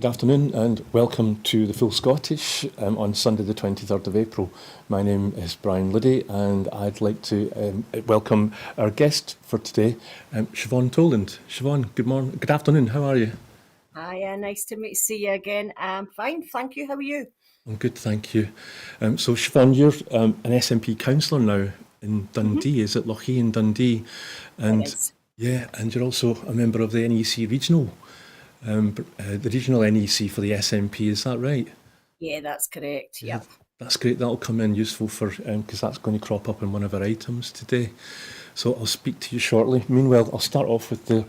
Good afternoon and welcome to the Full Scottish on Sunday the 23rd of April. My name is Brian Liddy and I'd like to welcome our guest for today, Siobhan Tolland. Siobhan, good morning, good afternoon, how are you? Hi, nice to see you again. I'm fine, thank you. How are you? I'm good, thank you. So Siobhan, you're an SNP councillor now in Dundee, is it Lochee in Dundee? It And is. yeah, and you're also a member of the NEC regional, the regional NEC for the SNP, is that right? Yeah, that's correct. Yeah, Yep. that's great. That'll come in useful for because that's going to crop up in one of our items today. So I'll speak to you shortly. Meanwhile, I'll start off with the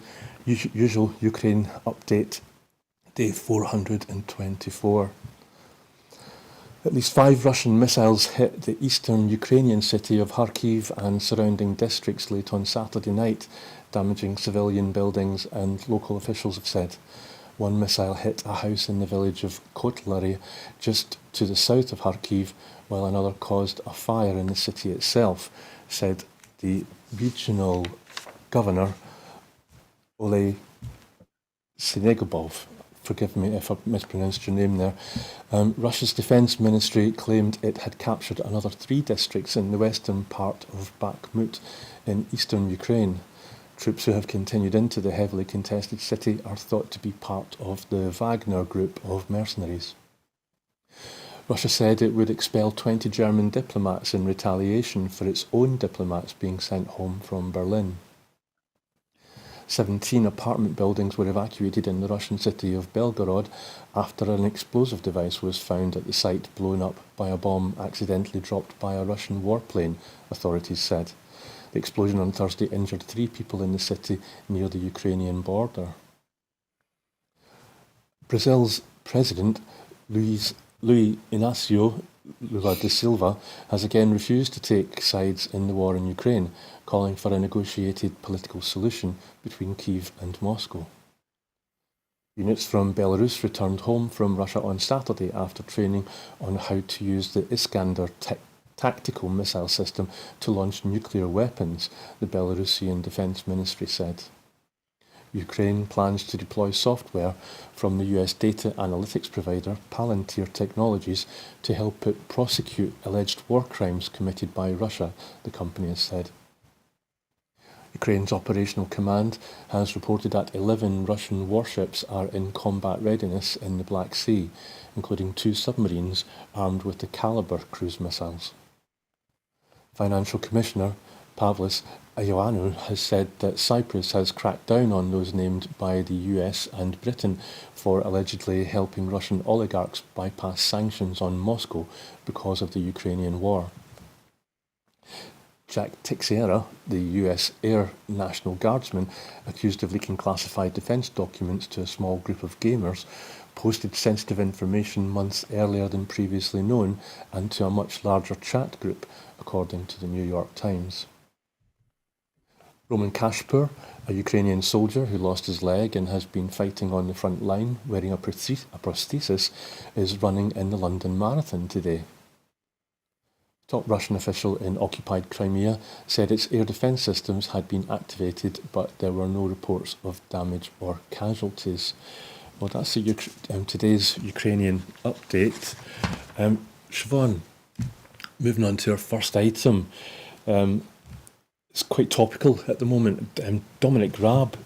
usual Ukraine update, day 424. At least 5 Russian missiles hit the eastern Ukrainian city of Kharkiv and surrounding districts late on Saturday night, damaging civilian buildings, and local officials have said. One missile hit a house in the village of Kotlary, just to the south of Kharkiv, while another caused a fire in the city itself, said the regional governor, Ole Senegubov. Forgive me if I mispronounced your name there. Russia's defence ministry claimed it had captured another 3 districts in the western part of Bakhmut in eastern Ukraine. Troops who have continued into the heavily contested city are thought to be part of the Wagner group of mercenaries. Russia said it would expel 20 German diplomats in retaliation for its own diplomats being sent home from Berlin. 17 apartment buildings were evacuated in the Russian city of Belgorod after an explosive device was found at the site blown up by a bomb accidentally dropped by a Russian warplane, authorities said. The explosion on Thursday injured 3 people in the city near the Ukrainian border. Brazil's president, Luis Inácio Lula da Silva, has again refused to take sides in the war in Ukraine, calling for a negotiated political solution between Kyiv and Moscow. Units from Belarus returned home from Russia on Saturday after training on how to use the Iskander tactical missile system to launch nuclear weapons, the Belarusian Defense Ministry said. Ukraine plans to deploy software from the US data analytics provider Palantir Technologies to help it prosecute alleged war crimes committed by Russia, the company has said. Ukraine's operational command has reported that 11 Russian warships are in combat readiness in the Black Sea, including 2 submarines armed with the Caliber cruise missiles. Financial Commissioner Pavlos Ioannou has said that Cyprus has cracked down on those named by the US and Britain for allegedly helping Russian oligarchs bypass sanctions on Moscow because of the Ukrainian war. Jack Teixeira, the US Air National Guardsman, accused of leaking classified defence documents to a small group of gamers, posted sensitive information months earlier than previously known and to a much larger chat group, according to the New York Times. Roman Kashpur, a Ukrainian soldier who lost his leg and has been fighting on the front line wearing a prosthesis, is running in the London Marathon today. Top Russian official in occupied Crimea said its air defence systems had been activated, but there were no reports of damage or casualties. Well, that's today's Ukrainian update. Siobhan, moving on to our first item. It's quite topical at the moment. Dominic Raab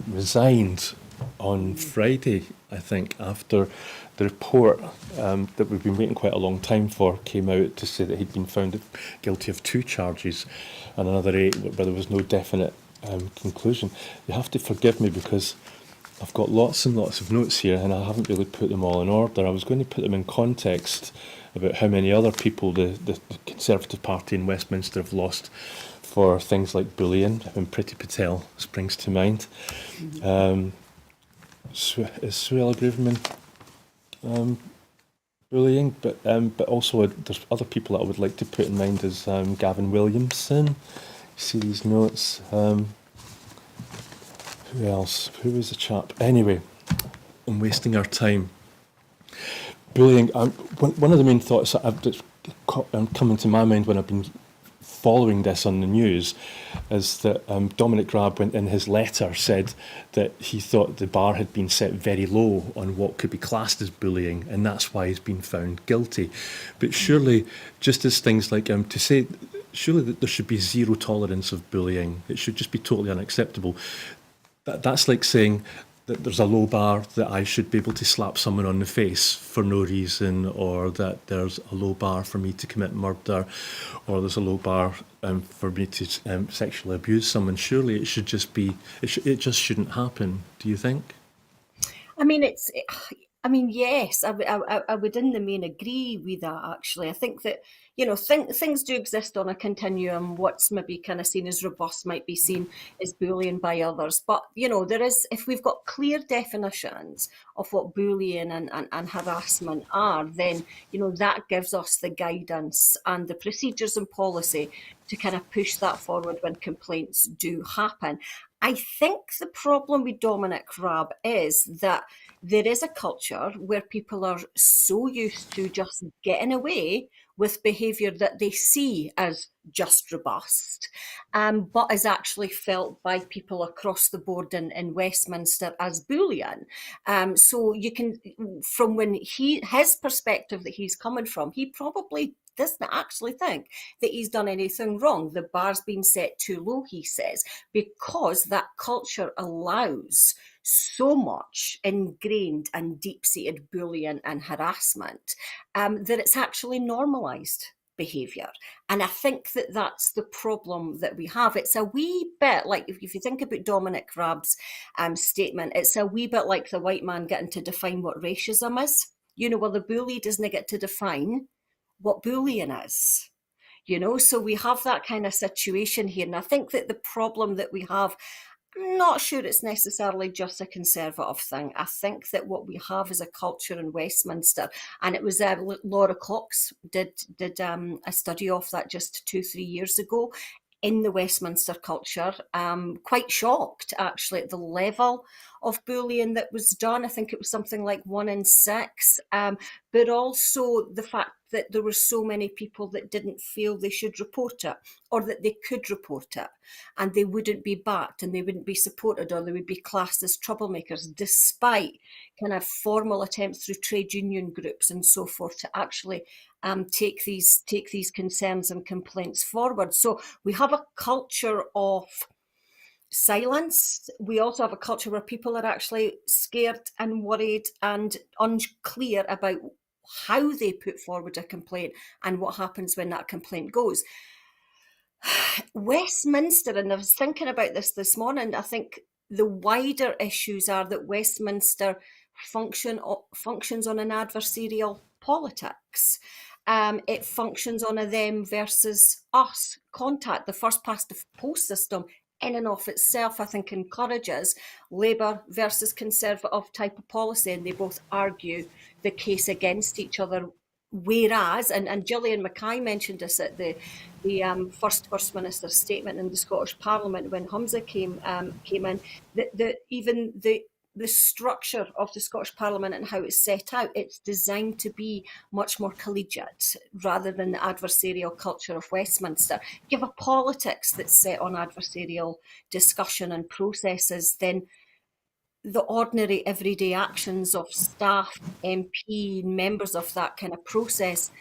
resigned on Friday, I think, after the report that we've been waiting quite a long time for came out to say that he'd been found guilty of 2 charges and another 8 where there was no definite conclusion. You have to forgive me because I've got lots and lots of notes here and I haven't really put them all in order. I was going to put them in context about how many other people the Conservative Party in Westminster have lost for things like bullying, and Priti Patel springs to mind. Is Suella Braverman bullying, but also there's other people that I would like to put in mind as Gavin Williamson. You see these notes. Who else? Who was the chap? Anyway, I'm wasting our time. Bullying. One of the main thoughts that that's coming to my mind when I've been following this on the news is that Dominic Raab, in his letter, said that he thought the bar had been set very low on what could be classed as bullying, and that's why he's been found guilty. But surely, just as things like to say, surely that there should be zero tolerance of bullying. It should just be totally unacceptable. That's like saying that there's a low bar that I should be able to slap someone on the face for no reason, or that there's a low bar for me to commit murder, or there's a low bar for me to sexually abuse someone. Surely it should just be, it just shouldn't happen. Do you think? I mean, yes, I would in the main agree with that, actually. I think that, things do exist on a continuum. What's maybe kind of seen as robust might be seen as bullying by others. But, there is, if we've got clear definitions of what bullying and harassment are, then, that gives us the guidance and the procedures and policy to kind of push that forward when complaints do happen. I think the problem with Dominic Raab is that there is a culture where people are so used to just getting away with behaviour that they see as just robust, but is actually felt by people across the board in Westminster as bullying. So you can, from when his perspective that he's coming from, he probably doesn't actually think that he's done anything wrong. The bar's been set too low, he says, because that culture allows so much ingrained and deep-seated bullying and harassment that it's actually normalised behaviour. And I think that that's the problem that we have. It's a wee bit like, if you think about Dominic Raab's statement, it's a wee bit like the white man getting to define what racism is. Well, the bully doesn't get to define what bullying is. So we have that kind of situation here. And I think that the problem that we have, I'm not sure it's necessarily just a Conservative thing. I think that what we have is a culture in Westminster, and it was Laura Cox did a study of that just 2-3 years ago in the Westminster culture. Quite shocked actually at the level of bullying that was done. I think it was something like 1 in 6, but also the fact that there were so many people that didn't feel they should report it, or that they could report it, and they wouldn't be backed and they wouldn't be supported, or they would be classed as troublemakers, despite kind of formal attempts through trade union groups and so forth to actually take these concerns and complaints forward. So we have a culture of silence. We also have a culture where people are actually scared and worried and unclear about how they put forward a complaint and what happens when that complaint goes. Westminster, and I was thinking about this morning, I think the wider issues are that Westminster functions on an adversarial politics. It functions on a them versus us contact. The first past the post system in and of itself, I think, encourages Labour versus Conservative type of policy, and they both argue the case against each other. Whereas, and Gillian Mackay mentioned this at the First Minister's statement in the Scottish Parliament when Humza came in, that even the structure of the Scottish Parliament and how it's set out, it's designed to be much more collegiate rather than the adversarial culture of Westminster. If you have a politics that's set on adversarial discussion and processes, then the ordinary everyday actions of staff, MP, members of that kind of process,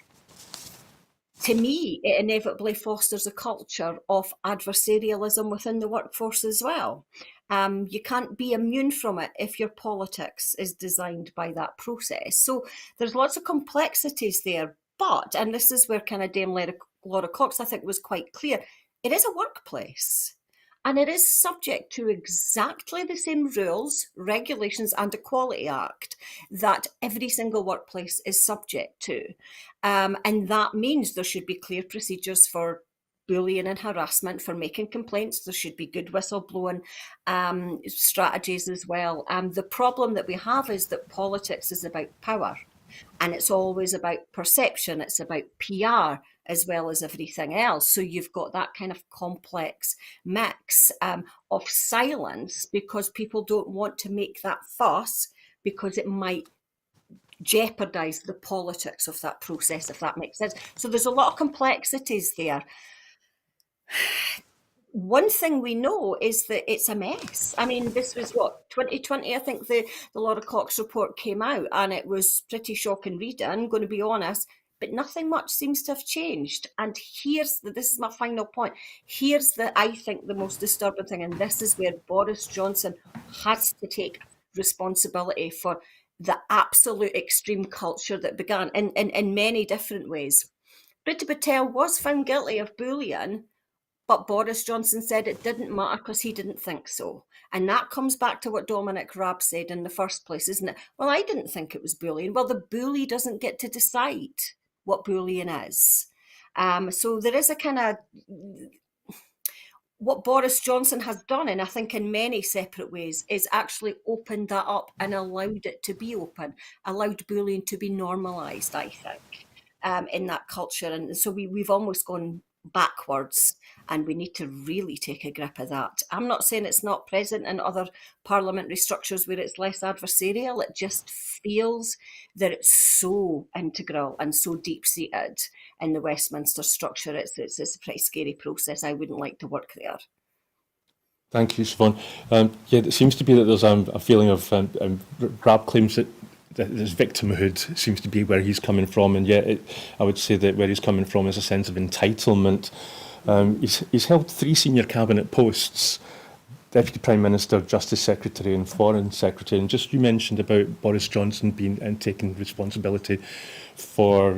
to me, it inevitably fosters a culture of adversarialism within the workforce as well. You can't be immune from it if your politics is designed by that process. So there's lots of complexities there. But, and this is where kind of Dame Laura Cox, I think, was quite clear, it is a workplace. And it is subject to exactly the same rules, regulations, and Equality Act that every single workplace is subject to. And that means there should be clear procedures for bullying and harassment, for making complaints. There should be good whistleblowing strategies as well. The problem that we have is that politics is about power. And it's always about perception, it's about PR as well as everything else. So you've got that kind of complex mix of silence because people don't want to make that fuss because it might jeopardise the politics of that process, if that makes sense. So there's a lot of complexities there. One thing we know is that it's a mess. I mean, this was what, 2020, I think the Laura Cox report came out, and it was pretty shocking reading, I'm going to be honest, but nothing much seems to have changed. And this is my final point. Here's I think, the most disturbing thing, and this is where Boris Johnson has to take responsibility for the absolute extreme culture that began in many different ways. Priti Patel was found guilty of bullying, but Boris Johnson said it didn't matter because he didn't think so. And that comes back to what Dominic Raab said in the first place, isn't it? Well, I didn't think it was bullying. Well, the bully doesn't get to decide what bullying is. So there is a kind of, what Boris Johnson has done, and I think in many separate ways, is actually opened that up and allowed it to be open, allowed bullying to be normalised, I think, in that culture. And so we've almost gone backwards, and we need to really take a grip of that. I'm not saying it's not present in other parliamentary structures where it's less adversarial. It just feels that it's so integral and so deep-seated in the Westminster structure. It's a pretty scary process. I wouldn't like to work there. Thank you, Siobhan. Yeah, it seems to be that there's a feeling of Raab claims that his victimhood seems to be where he's coming from, and yet I would say that where he's coming from is a sense of entitlement. He's held 3 senior cabinet posts: Deputy Prime Minister, Justice Secretary and Foreign Secretary. And just you mentioned about Boris Johnson being and taking responsibility for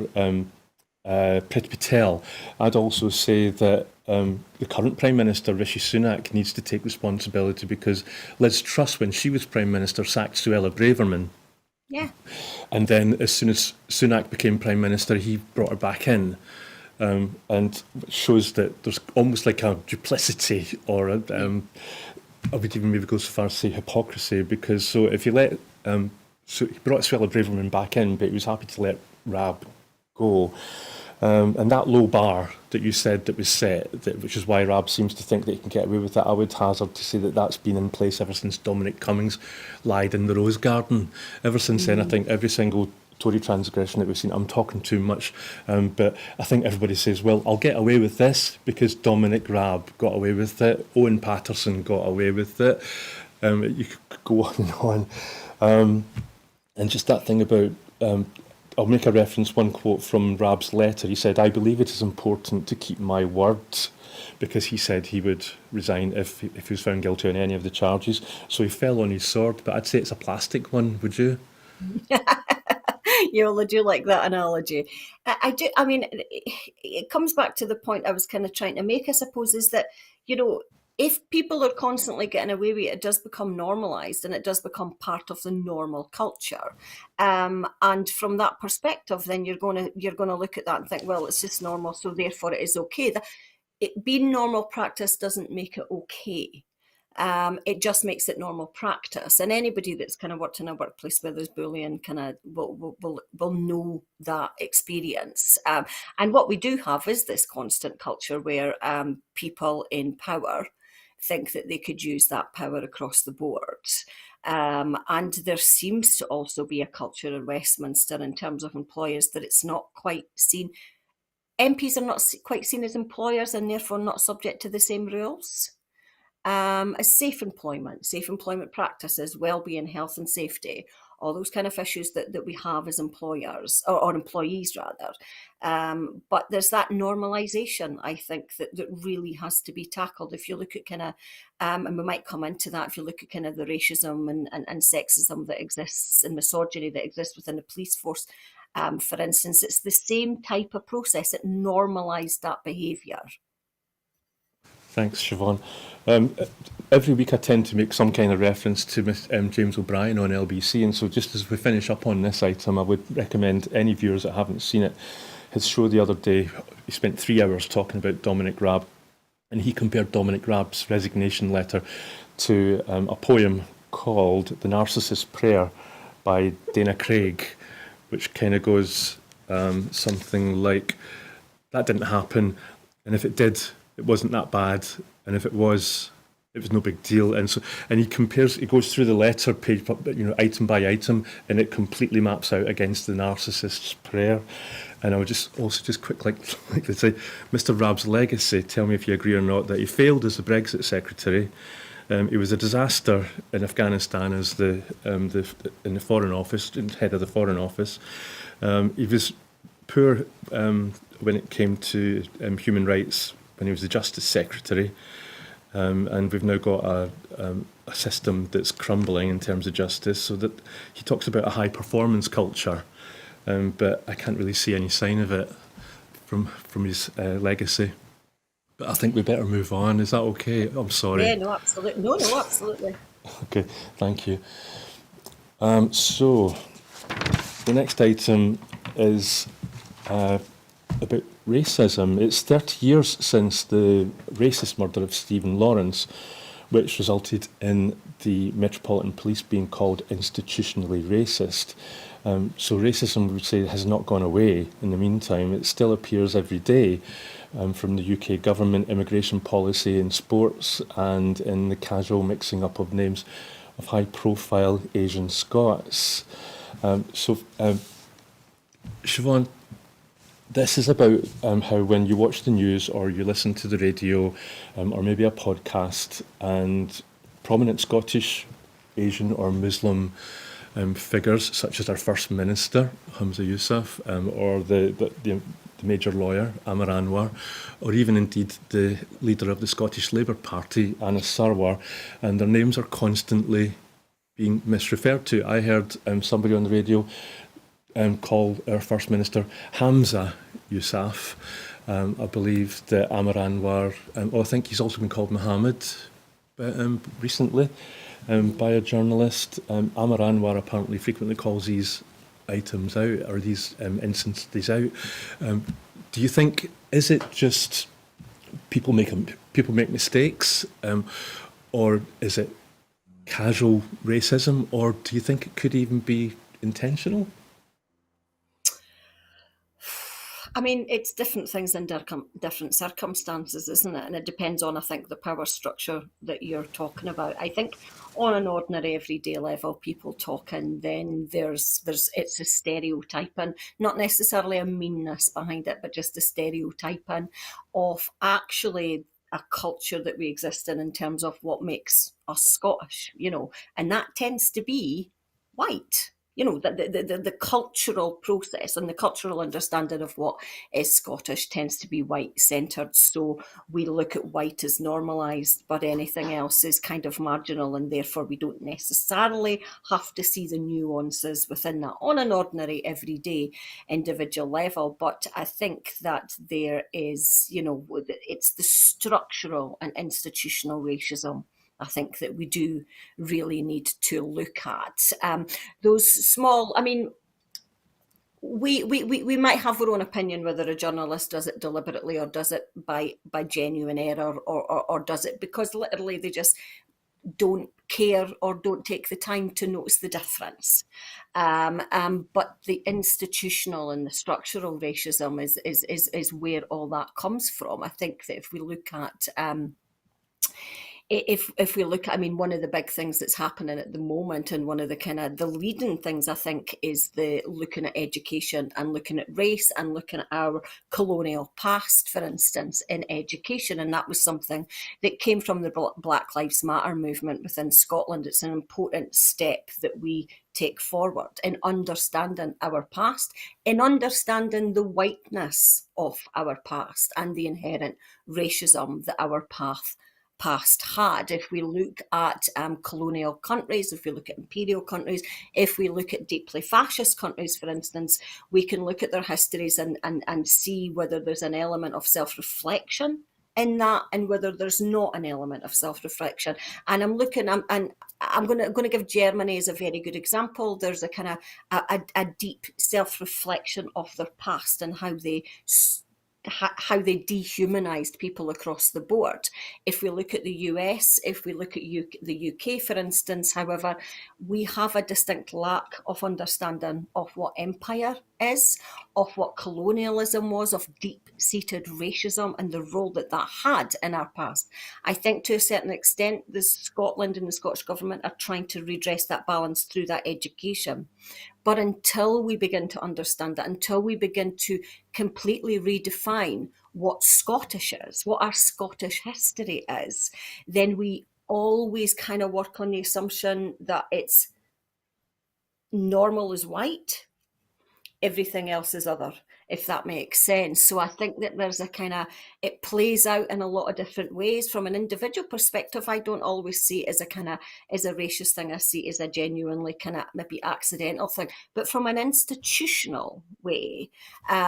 Priti Patel. I'd also say that the current Prime Minister, Rishi Sunak, needs to take responsibility because Liz Truss, when she was Prime Minister, sacked Suella Braverman. Yeah. And then as soon as Sunak became Prime Minister, he brought her back in. And shows that there's almost like a duplicity, or I would even maybe go so far as to say hypocrisy, because so if you let, so he brought Suella Braverman back in, but he was happy to let Raab go. And that low bar that you said that was set, which is why Raab seems to think that he can get away with that, I would hazard to say that that's been in place ever since Dominic Cummings lied in the Rose Garden. Ever since then, I think every single Tory transgression that we've seen, I'm talking too much, but I think everybody says, well, I'll get away with this because Dominic Raab got away with it, Owen Paterson got away with it, you could go on and on. And just that thing about, I'll make a reference, one quote from Raab's letter. He said, "I believe it is important to keep my word," because he said he would resign if he was found guilty on any of the charges. So he fell on his sword, but I'd say it's a plastic one, would you? You all do like that analogy. I do. I mean, it comes back to the point I was kind of trying to make, I suppose, is that, if people are constantly getting away with it, it does become normalised and it does become part of the normal culture. And from that perspective, then you're going to look at that and think, well, it's just normal, so therefore it is okay. Being normal practice doesn't make it okay. It just makes it normal practice, and anybody that's kind of worked in a workplace where there's bullying kind of will know that experience. And what we do have is this constant culture where people in power think that they could use that power across the board. And there seems to also be a culture in Westminster in terms of employers that it's not quite seen. MPs are not quite seen as employers and therefore not subject to the same rules. As safe employment practices, well-being, health and safety, all those kind of issues that we have as employers, or employees rather. But there's that normalisation, I think, that really has to be tackled. If you look at kind of, and we might come into that, if you look at kind of the racism and sexism that exists and misogyny that exists within the police force, for instance, it's the same type of process. It normalised that behaviour. Thanks, Siobhan. Every week I tend to make some kind of reference to James O'Brien on LBC, and so just as we finish up on this item, I would recommend any viewers that haven't seen it. His show the other day, he spent 3 hours talking about Dominic Raab, and he compared Dominic Raab's resignation letter to a poem called The Narcissist's Prayer by Dana Craig, which kind of goes something like, that didn't happen, and if it did, it wasn't that bad, and if it was no big deal. And so, and he goes through the letter page, item by item, and it completely maps out against the narcissist's prayer. And I would just also just quick like to say, Mr. Raab's legacy. Tell me if you agree or not that he failed as the Brexit secretary. He was a disaster in Afghanistan as in the Foreign Office, head of the Foreign Office. He was poor when it came to human rights when he was the Justice Secretary. And we've now got a system that's crumbling in terms of justice. So that he talks about a high performance culture, but I can't really see any sign of it from his legacy. But I think we better move on. Is that okay? I'm sorry. Yeah, no, absolutely. No, absolutely. Okay, thank you. So the next item is about racism. It's 30 years since the racist murder of Stephen Lawrence, which resulted in the Metropolitan Police being called institutionally racist. So racism, we would say, has not gone away in the meantime. It still appears every day from the UK government immigration policy in sports and in the casual mixing up of names of high-profile Asian Scots. Siobhan, this is about how when you watch the news or you listen to the radio or maybe a podcast and prominent Scottish, Asian or Muslim figures such as our First Minister, Hamza Yousaf, or the major lawyer, Amar Anwar, or even indeed the leader of the Scottish Labour Party, Anas Sarwar, and their names are constantly being misreferred to. I heard somebody on the radio call our First Minister Hamza Yousaf. I believe that Amar Anwar, I think he's also been called Mohammed recently by a journalist. Amar Anwar apparently frequently calls these items out, or these instances out. Do you think, is it just people make mistakes, or is it casual racism, or do you think it could even be intentional? I mean, it's different things in different circumstances, isn't it? And it depends on, I think, the power structure that you're talking about. I think on an ordinary everyday level, people talking, then there's it's a stereotyping, not necessarily a meanness behind it, but just a stereotyping of actually a culture that we exist in terms of what makes us Scottish, and that tends to be white. The cultural process and the cultural understanding of what is Scottish tends to be white centred. So we look at white as normalised, but anything else is kind of marginal, and therefore we don't necessarily have to see the nuances within that on an ordinary, everyday, individual level. But I think that there is, it's the structural and institutional racism I think that we do really need to look at. Those small, I mean, we might have our own opinion whether a journalist does it deliberately or does it by genuine error, or does it because literally they just don't care or don't take the time to notice the difference. But the institutional and the structural racism is where all that comes from. I think that if we look at if we look at, I mean, one of the big things that's happening at the moment, and one of the kind of the leading things, I think, is the looking at education and looking at race and looking at our colonial past, for instance, in education. And that was something that came from the Black Lives Matter movement within Scotland. It's an important step that we take forward in understanding our past, in understanding the whiteness of our past and the inherent racism that our past had. If we look at colonial countries, if we look at imperial countries, if we look at deeply fascist countries, for instance, we can look at their histories and see whether there's an element of self-reflection in that, and whether there's not an element of self-reflection. And I'm going to give Germany as a very good example. There's a kind of a deep self-reflection of their past and how they dehumanized people across the board. If we look at the US, if we look at the UK, for instance, however, we have a distinct lack of understanding of what empire is, of what colonialism was, of deep-seated racism and the role that had in our past. I think to a certain extent, Scotland and the Scottish Government are trying to redress that balance through that education. But until we begin to understand that, until we begin to completely redefine what Scottish is, what our Scottish history is, then we always kind of work on the assumption that it's normal is white, everything else is other, if that makes sense. So I think that there's a kind of, it plays out in a lot of different ways. From an individual perspective, I don't always see it as a kind of, as a racist thing. I see it as a genuinely kind of maybe accidental thing. But from an institutional way,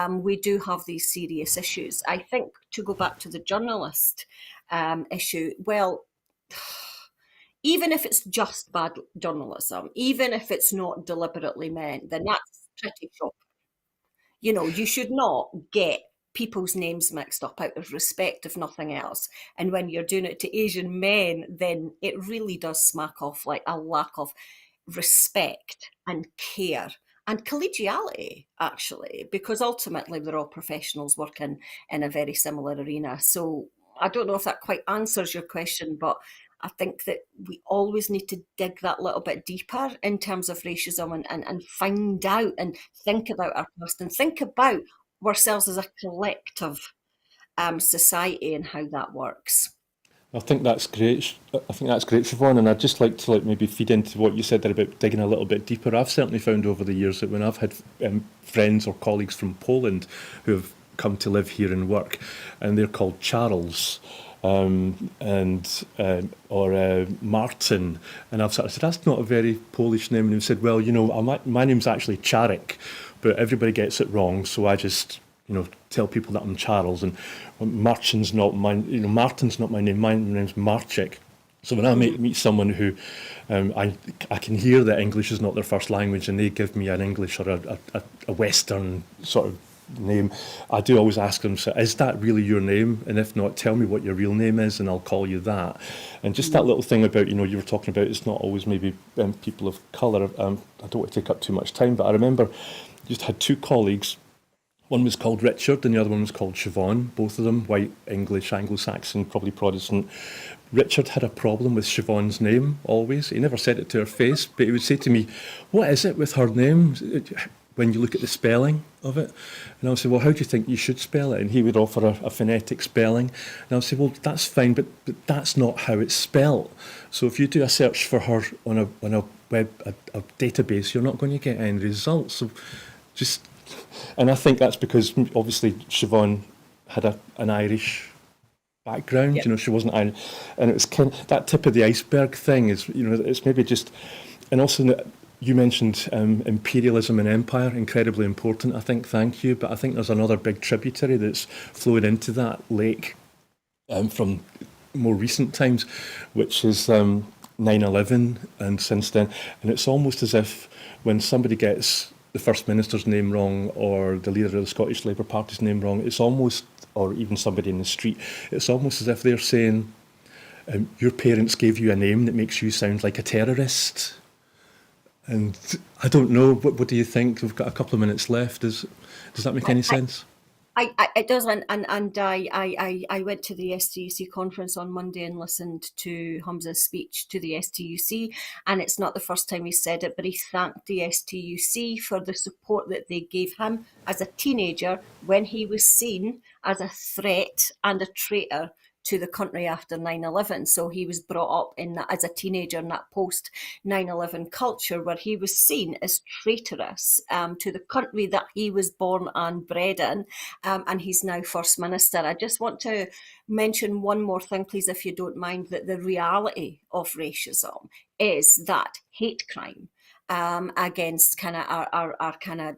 we do have these serious issues. I think, to go back to the journalist issue, well, even if it's just bad journalism, even if it's not deliberately meant, then that's pretty shocking. You know, you should not get people's names mixed up out of respect, if nothing else. And when you're doing it to Asian men, then it really does smack off like a lack of respect and care and collegiality, actually, because ultimately they're all professionals working in a very similar arena. So I don't know if that quite answers your question, but I think that we always need to dig that little bit deeper in terms of racism, and find out and think about our past and think about ourselves as a collective society and how that works. I think that's great. I think that's great, Siobhan. And I'd just like to maybe feed into what you said there about digging a little bit deeper. I've certainly found over the years that when I've had friends or colleagues from Poland who have come to live here and work, and they're called Charles, and or Martin, and I've sort of said that's not a very Polish name, and he said, well, my name's actually Charek, but everybody gets it wrong, so I just tell people that I'm Charles, and Martin's not Martin's not my name. My name's Marchik. So when I meet someone who I can hear that English is not their first language, and they give me an English or a Western sort of name, I do always ask them, so is that really your name? And if not, tell me what your real name is and I'll call you that. And just that little thing about, you were talking about, it's not always maybe people of colour. I don't want to take up too much time, but I remember just had two colleagues. One was called Richard and the other one was called Siobhan, both of them white, English, Anglo-Saxon, probably Protestant. Richard had a problem with Siobhan's name always. He never said it to her face, but he would say to me, what is it with her name when you look at the spelling of it? And I would say, well, how do you think you should spell it? And he would offer a phonetic spelling. And I would say, well, that's fine, but that's not how it's spelt. So if you do a search for her on a web a database, you're not going to get any results. So just... And I think that's because obviously Siobhan had an Irish background. Yep. She wasn't Irish, and it was that tip of the iceberg thing is, it's maybe just, and also you mentioned imperialism and empire, incredibly important. I think, thank you, but I think there's another big tributary that's flowing into that lake from more recent times, which is 9/11, and since then, and it's almost as if when somebody gets the First Minister's name wrong or the leader of the Scottish Labour Party's name wrong, it's almost, or even somebody in the street, it's almost as if they're saying, your parents gave you a name that makes you sound like a terrorist. And I don't know, what do you think? We've got a couple of minutes left. Does that make any sense? It does, and I went to the STUC conference on Monday and listened to Hamza's speech to the STUC, and it's not the first time he said it, but he thanked the STUC for the support that they gave him as a teenager when he was seen as a threat and a traitor to the country after 9/11. So he was brought up in that as a teenager in that post 9/11 culture where he was seen as traitorous to the country that he was born and bred in, and he's now First Minister. I just want to mention one more thing, please, if you don't mind, that the reality of racism is that hate crime against kind of our kind of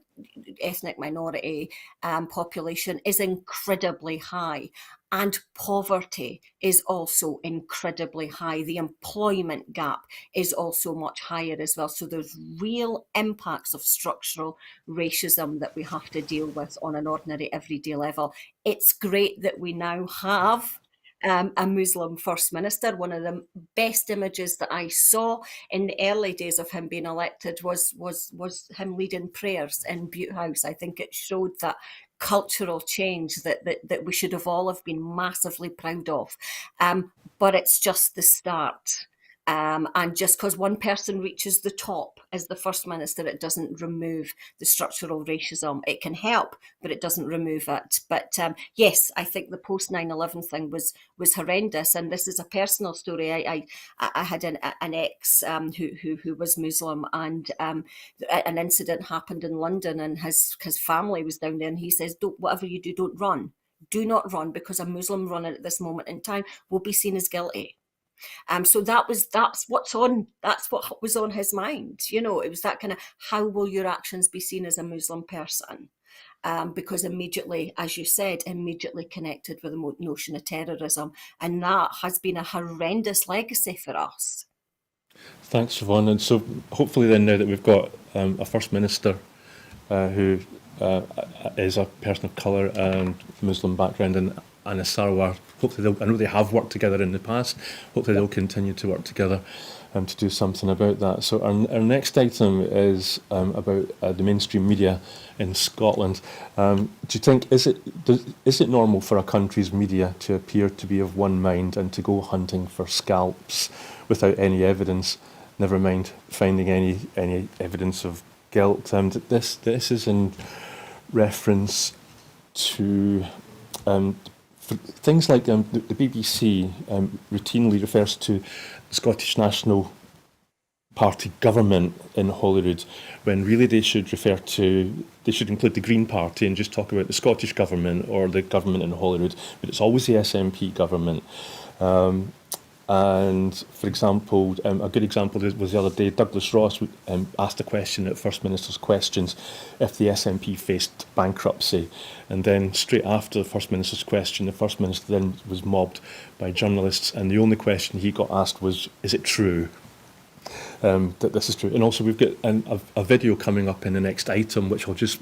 ethnic minority population is incredibly high. And poverty is also incredibly high. The employment gap is also much higher as well. So there's real impacts of structural racism that we have to deal with on an ordinary everyday level. It's great that we now have a Muslim First Minister. One of the best images that I saw in the early days of him being elected was him leading prayers in Butte House. I think it showed that cultural change that we should have all have been massively proud of. But it's just the start. And just because one person reaches the top as the First Minister, it doesn't remove the structural racism. It can help, but it doesn't remove it. But yes, I think the post 9/11 thing was horrendous. And this is a personal story. I had an ex who was Muslim, and an incident happened in London, and his family was down there, and he says, "Don't, whatever you do, don't run. Do not run, because a Muslim running at this moment in time will be seen as guilty." So that's what was on his mind. It was that kind of, how will your actions be seen as a Muslim person? Because immediately, as you said, immediately connected with the notion of terrorism, and that has been a horrendous legacy for us. Thanks, Siobhan. And so hopefully then, now that we've got a First Minister who is a person of colour and Muslim background, and Anna Sarwar, hopefully I know they have worked together in the past, hopefully they'll continue to work together to do something about that. So our next item is about the mainstream media in Scotland. Do you think, is it normal for a country's media to appear to be of one mind and to go hunting for scalps without any evidence, never mind finding any evidence of guilt? This is in reference to things like the BBC routinely refers to the Scottish National Party government in Holyrood, when really they should include the Green Party and just talk about the Scottish government or the government in Holyrood, but it's always the SNP government. And for example, a good example was the other day, Douglas Ross asked a question at First Minister's Questions if the SNP faced bankruptcy. And then straight after the First Minister's question, the First Minister then was mobbed by journalists, and the only question he got asked was, is it true that this is true? And also we've got a video coming up in the next item, which I'll just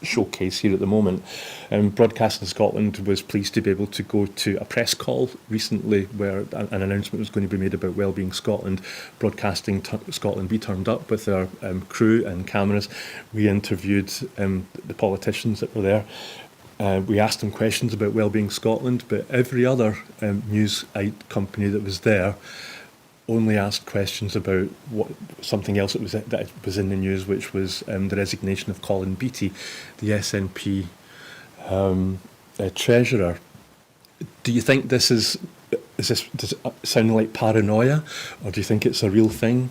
showcase here at the moment. Broadcasting Scotland was pleased to be able to go to a press call recently where an announcement was going to be made about Wellbeing Scotland. Broadcasting Scotland, we turned up with our crew and cameras. We interviewed the politicians that were there. We asked them questions about Wellbeing Scotland, but every other news company that was there only asked questions about something else that was in the news, which was the resignation of Colin Beattie, the SNP treasurer. Do you think does it sound like paranoia, or do you think it's a real thing?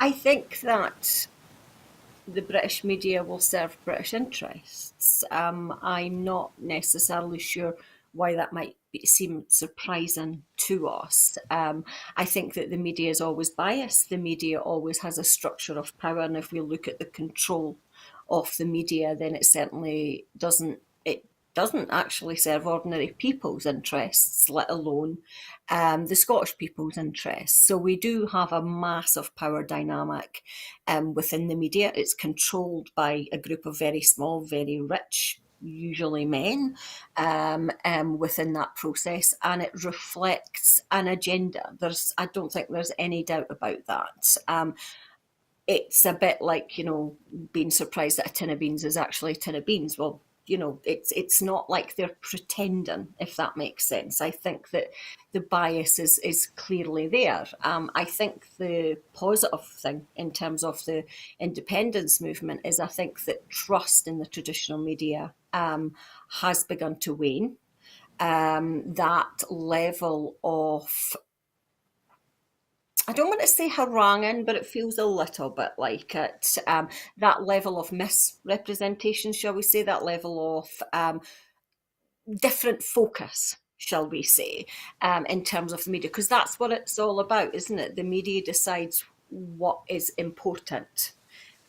I think that the British media will serve British interests. I'm not necessarily sure why that might seem surprising to us. I think that the media is always biased. The media always has a structure of power, and if we look at the control of the media, then it certainly doesn't. It doesn't actually serve ordinary people's interests, let alone the Scottish people's interests. So we do have a massive power dynamic within the media. It's controlled by a group of very small, very rich, usually men, within that process, and it reflects an agenda. I don't think there's any doubt about that. It's a bit like, being surprised that a tin of beans is actually a tin of beans. Well, it's not like they're pretending, if that makes sense. I think that the bias is clearly there. I think the positive thing in terms of the independence movement is, I think that trust in the traditional media has begun to wane. That level of, I don't want to say haranguing, but it feels a little bit like it. That level of misrepresentation, shall we say, that level of different focus, shall we say, in terms of the media, because that's what it's all about, isn't it? The media decides what is important.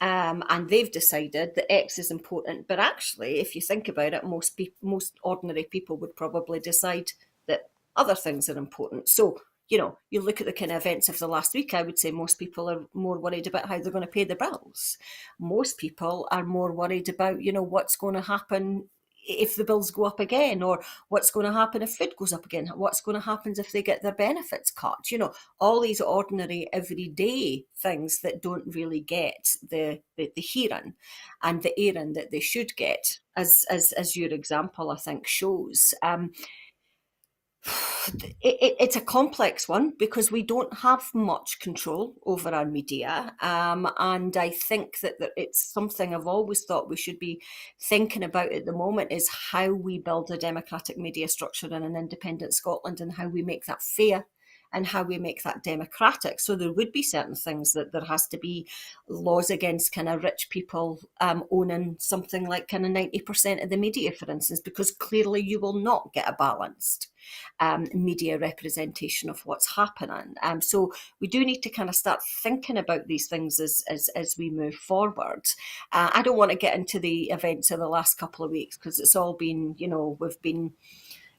And they've decided that X is important, but actually, if you think about it, most ordinary people would probably decide that other things are important. So, you look at the kind of events of the last week, I would say most people are more worried about how they're going to pay their bills. Most people are more worried about, what's going to happen if the bills go up again, or what's going to happen if food goes up again, what's going to happen if they get their benefits cut, all these ordinary everyday things that don't really get the hearing and the airing that they should get, as your example, I think, shows. It's a complex one because we don't have much control over our media. And I think that it's something I've always thought we should be thinking about at the moment is how we build a democratic media structure in an independent Scotland and how we make that fair and how we make that democratic. So there would be certain things that there has to be laws against kind of rich people owning something like kind of 90% of the media, for instance, because clearly you will not get a balanced media representation of what's happening. So we do need to kind of start thinking about these things as we move forward. I don't want to get into the events of the last couple of weeks because it's all been, we've been,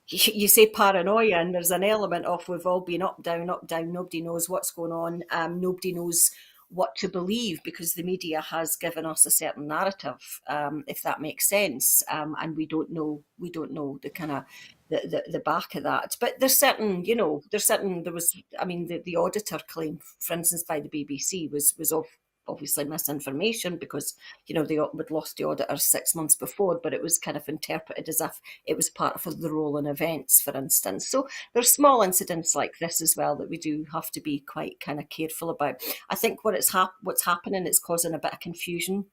you say paranoia, and there's an element of we've all been up, down, up, down. Nobody knows what's going on. Nobody knows what to believe because the media has given us a certain narrative, if that makes sense, and we don't know the kind of the back of that. But there was, I mean, the auditor claim, for instance, by the BBC was of obviously misinformation because they would lost the auditors 6 months before, but it was kind of interpreted as if it was part of the role in events, for instance. So there's small incidents like this as well that we do have to be quite kind of careful about. I think what's happening is causing a bit of confusion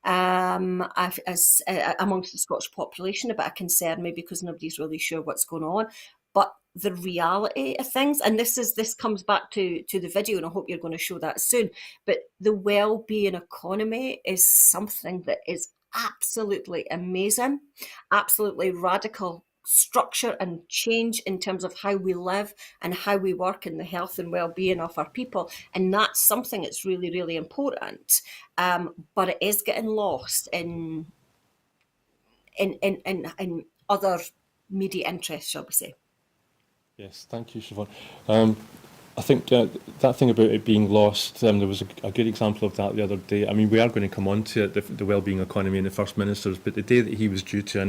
amongst the Scottish population, a bit of concern maybe because nobody's really sure what's going on. But the reality of things, and this comes back to the video, and I hope you're going to show that soon. But the well-being economy is something that is absolutely amazing, absolutely radical structure and change in terms of how we live and how we work and the health and well-being of our people, and that's something that's really, really important. But it is getting lost in other media interests, shall we say. Yes, thank you, Siobhan. I think that thing about it being lost, there was a good example of that the other day. I mean, we are going to come on to it, the wellbeing economy and the First Minister's, but the day that he was due to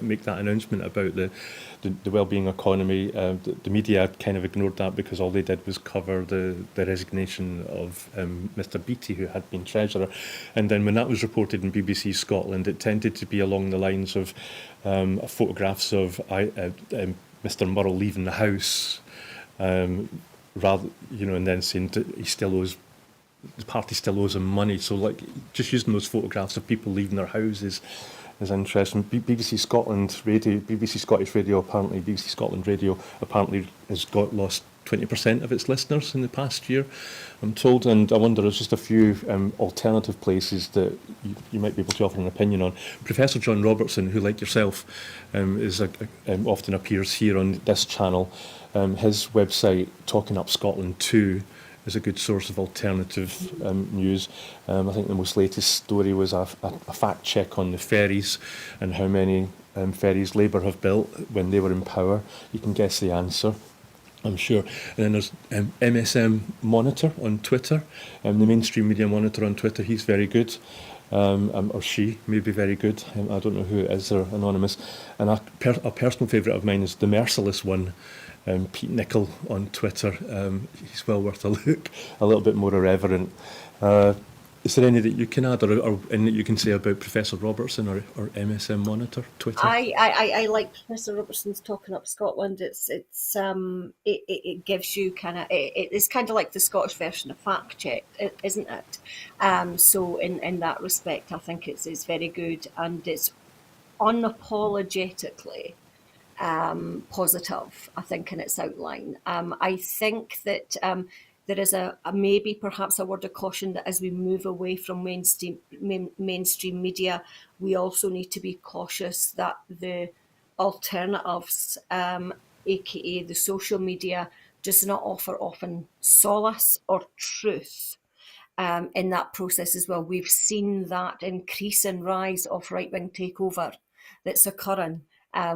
make that announcement about the wellbeing economy, the media kind of ignored that because all they did was cover the resignation of Mr Beattie, who had been Treasurer. And then when that was reported in BBC Scotland, it tended to be along the lines of photographs of Mr Murrell leaving the house, rather, and then saying he still owes, the party still owes him money. So, like, just using those photographs of people leaving their houses is interesting. BBC Scotland Radio apparently has lost 20% of its listeners in the past year, I'm told. And I wonder, there's just a few alternative places that you might be able to offer an opinion on. Professor John Robertson, who, like yourself, often appears here on this channel, his website, Talking Up Scotland 2, is a good source of alternative news. I think the most latest story was a fact check on the ferries and how many ferries Labour have built when they were in power. You can guess the answer, I'm sure. And then there's MSM Monitor on Twitter, the mainstream media monitor on Twitter. He's very good. Or she may be very good. I don't know who it is, they're anonymous. And a personal favourite of mine is the Merciless one, Pete Nichol on Twitter. He's well worth a look, a little bit more irreverent. Is there any that you can add, or any that you can say about Professor Robertson or MSM Monitor Twitter? I like Professor Robertson's Talking Up Scotland. It gives you kind of it's kind of like the Scottish version of fact check, isn't it? So in that respect, I think it's very good, and it's unapologetically positive, I think, in its outline. I think that there is a maybe perhaps a word of caution that as we move away from mainstream media, we also need to be cautious that the alternatives, aka the social media, does not offer often solace or truth in that process as well. We've seen that increase and rise of right-wing takeover that's occurring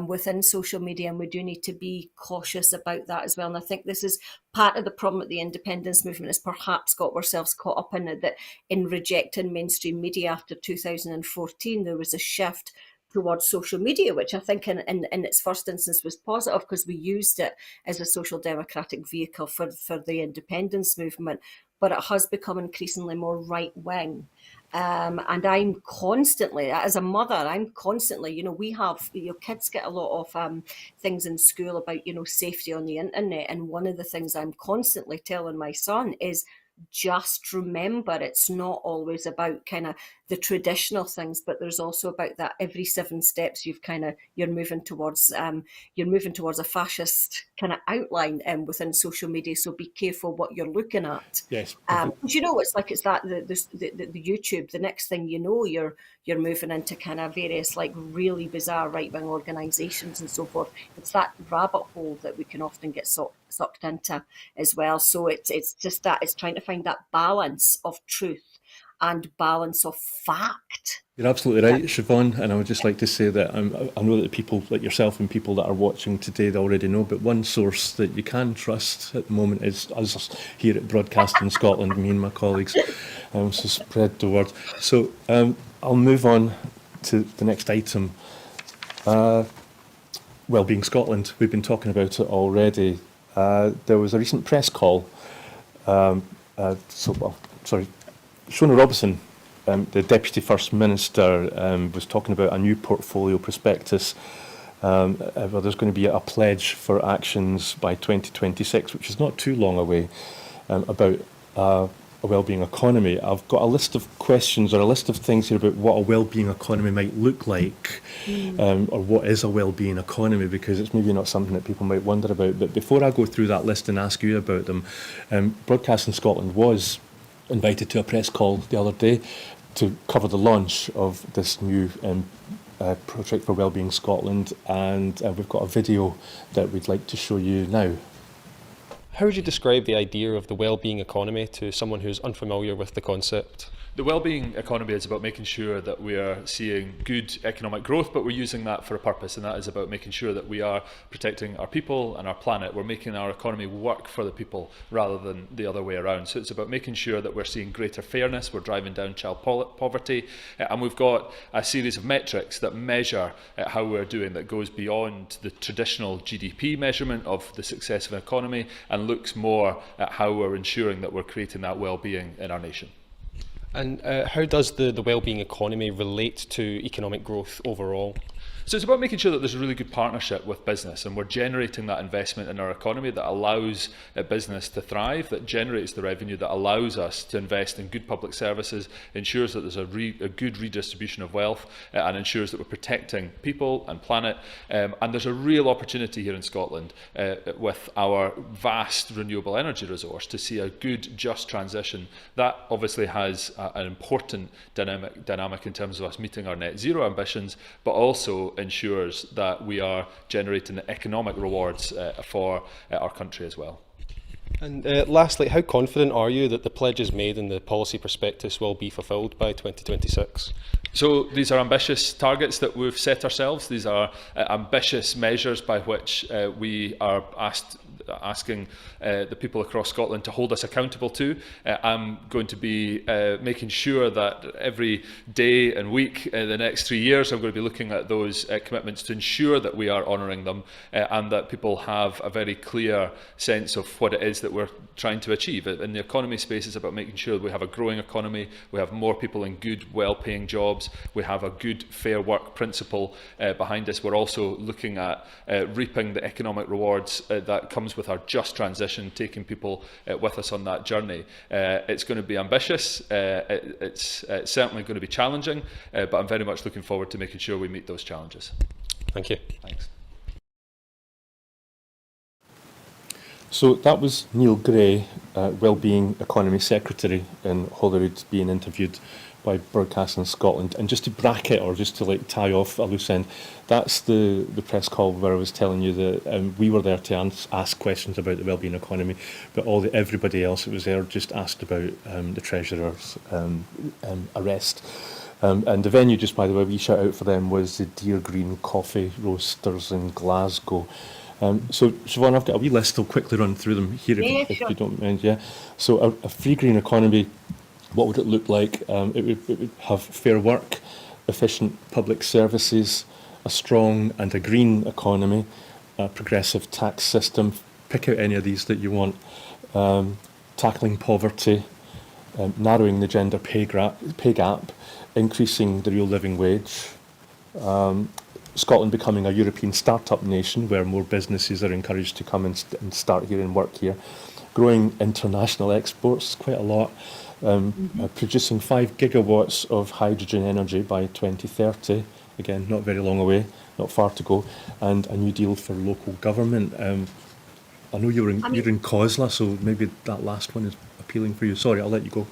within social media, and we do need to be cautious about that as well. And I think this is part of the problem that the independence movement has perhaps got ourselves caught up in, that in rejecting mainstream media after 2014, there was a shift towards social media, which I think in its first instance was positive because we used it as a social democratic vehicle for the independence movement, but it has become increasingly more right wing. And I'm constantly, as a mother, I'm constantly, we have, kids get a lot of things in school about, safety on the internet. And one of the things I'm constantly telling my son is just remember it's not always about kind of the traditional things, but there's also about that every 7 steps you're moving towards a fascist kind of outline within social media. So be careful what you're looking at. Yes. It's that the YouTube. The next thing you know, you're moving into kind of various like really bizarre right wing organisations and so forth. It's that rabbit hole that we can often get sucked into as well. So it's just that it's trying to find that balance of truth and balance of fact. You're absolutely right, Siobhan, and I would just like to say that I know that people like yourself and people that are watching today, they already know, but one source that you can trust at the moment is us here at Broadcasting Scotland, me and my colleagues, so spread the word. So I'll move on to the next item. Wellbeing Scotland, we've been talking about it already. There was a recent press call, Shona Robertson, the Deputy First Minister, was talking about a new portfolio prospectus where there's going to be a pledge for actions by 2026, which is not too long away, about a wellbeing economy. I've got a list of questions or a list of things here about what a wellbeing economy might look like, or what is a wellbeing economy, because it's maybe not something that people might wonder about. But before I go through that list and ask you about them, Broadcasting Scotland was invited to a press call the other day to cover the launch of this new project for Wellbeing Scotland, and we've got a video that we'd like to show you now. How would you describe the idea of the wellbeing economy to someone who's unfamiliar with the concept? The wellbeing economy is about making sure that we are seeing good economic growth, but we're using that for a purpose, and that is about making sure that we are protecting our people and our planet. We're making our economy work for the people rather than the other way around. So it's about making sure that we're seeing greater fairness, we're driving down child poverty, and we've got a series of metrics that measure how we're doing that goes beyond the traditional GDP measurement of the success of an economy and looks more at how we're ensuring that we're creating that well-being in our nation. And how does the wellbeing economy relate to economic growth overall? So it's about making sure that there's a really good partnership with business, and we're generating that investment in our economy that allows business to thrive, that generates the revenue that allows us to invest in good public services, ensures that there's a good redistribution of wealth, and ensures that we're protecting people and planet. And there's a real opportunity here in Scotland with our vast renewable energy resource to see a good, just transition. That obviously has an important dynamic in terms of us meeting our net zero ambitions, but also ensures that we are generating economic rewards for our country as well. And lastly, how confident are you that the pledges made in the policy prospectus will be fulfilled by 2026? So these are ambitious targets that we've set ourselves. These are ambitious measures by which we are asking the people across Scotland to hold us accountable to. I'm going to be making sure that every day and week in the next 3 years I'm going to be looking at those commitments to ensure that we are honouring them and that people have a very clear sense of what it is that we're trying to achieve. In the economy space, it's about making sure that we have a growing economy, we have more people in good, well-paying jobs, we have a good fair work principle behind us. We're also looking at reaping the economic rewards that comes with our just transition, taking people with us on that journey. It's going to be ambitious, it's certainly going to be challenging, but I'm very much looking forward to making sure we meet those challenges. Thank you. Thanks. So that was Neil Gray, Wellbeing Economy Secretary in Holyrood, being interviewed by Broadcasting Scotland. And just to bracket, or just to like tie off a loose end, that's the press call where I was telling you that we were there to ask questions about the wellbeing economy, but everybody else that was there just asked about the Treasurer's arrest. And the venue, just by the way, we shout out for them, was the Deer Green Coffee Roasters in Glasgow. So, Siobhan, I've got a wee list. I'll quickly run through them here if you don't mind. Yeah. So, a free green economy, what would it look like? It would have fair work, efficient public services, a strong and a green economy, a progressive tax system. Pick out any of these that you want. Tackling poverty, narrowing the gender pay gap, increasing the real living wage, Scotland becoming a European startup nation where more businesses are encouraged to come and start here and work here, growing international exports quite a lot, producing 5 gigawatts of hydrogen energy by 2030, again, not very long away, not far to go, and a new deal for local government. I know you're in COSLA, so maybe that last one is appealing for you. Sorry, I'll let you go.